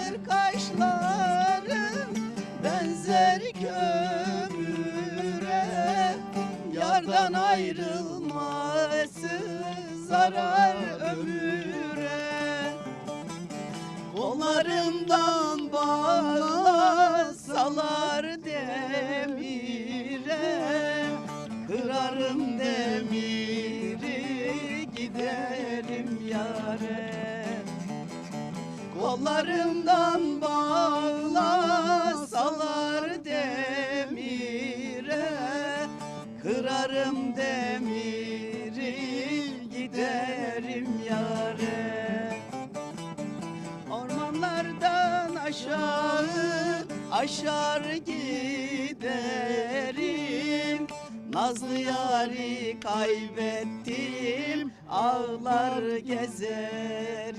güzel kaşların benzer kömüre, yardan ayrılması zarar ömüre. Kollarımdan bağlasalar demire, kırarım demiri, giderim yâre. Kollarımdan bağlasalar demire, kırarım demiri, giderim yâre. Ormanlardan aşağı aşar giderim, nazlı yâri kaybettim, ağlar gezerim.